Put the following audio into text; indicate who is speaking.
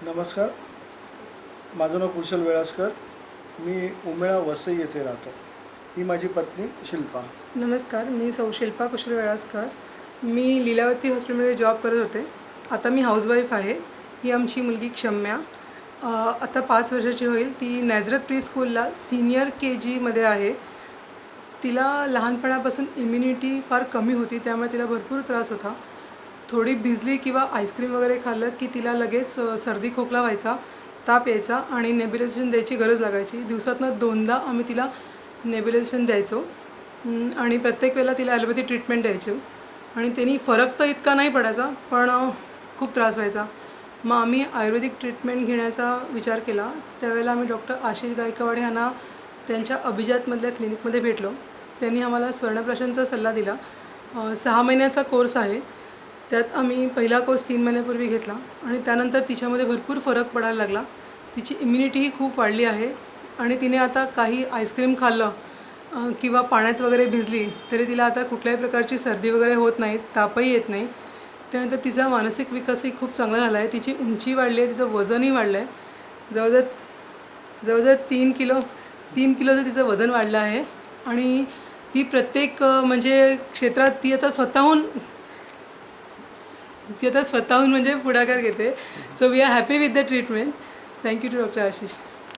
Speaker 1: नमस्कार, माझं नाव कुशल वेळासकर. मी उमेळा वसई येथे राहतो. ही माझी पत्नी शिल्पा.
Speaker 2: नमस्कार, मी सौ शिल्पा कुशल वेळासकर. मी लीलावती हॉस्पिटलमध्ये जॉब करत होते. आता मी हाऊसवाईफ आहे. ही आमची मुलगी क्षम्या, आता 5 वर्षाची होईल. ती नॅझरत प्री स्कूलला सीनियर KGमध्ये आहे. तिला लहानपणापासून इम्युनिटी फार कमी होती, त्यामुळे तिला भरपूर त्रास होता. थोडी भिजली किंवा आईस्क्रीम वगैरे खाल्लं की तिला लगेच सर्दी खोकला व्हायचा, ताप यायचा आणि नेब्युलायझेशन द्यायची गरज लागायची. दिवसातनं 2दा आम्ही तिला नेब्युलायझेशन द्यायचो आणि प्रत्येक वेळेला तिला ॲलोपॅथी ट्रीटमेंट द्यायचो आणि त्यांनी फरक तर इतका नाही पडायचा, पण खूप त्रास व्हायचा. मग आम्ही आयुर्वेदिक ट्रीटमेंट घेण्याचा विचार केला. त्यावेळेला आम्ही डॉक्टर आशिष गायकवाड यांना त्यांच्या अभिजातमधल्या क्लिनिकमध्ये भेटलो. त्यांनी आम्हाला स्वर्णप्राशनचा सल्ला दिला. 6 महिन्याचा कोर्स आहे. त्यात आम्ही पहिला कोर्स 3 महिन्यापूर्वी घेतला आणि त्यानंतर तिच्यामध्ये भरपूर फरक पडायला लागला. तिची इम्युनिटीही खूप वाढली आहे आणि तिने आता काही आईस्क्रीम खाल्लं किंवा पाण्यात वगैरे भिजली तरी तिला आता कुठल्याही प्रकारची सर्दी वगैरे होत नाही, तापही येत नाही. त्यानंतर तिचा मानसिक विकासही खूप चांगला झाला आहे. तिची उंची वाढली आहे, तिचं वजनही वाढलं आहे. जवळजवळ 3 किलोचं तिचं वजन वाढलं आहे आणि ती प्रत्येक म्हणजे क्षेत्रात ती आता स्वतःहून म्हणजे पुढाकार घेते. So we are happy with the treatment. Thank you to doctor Ashish.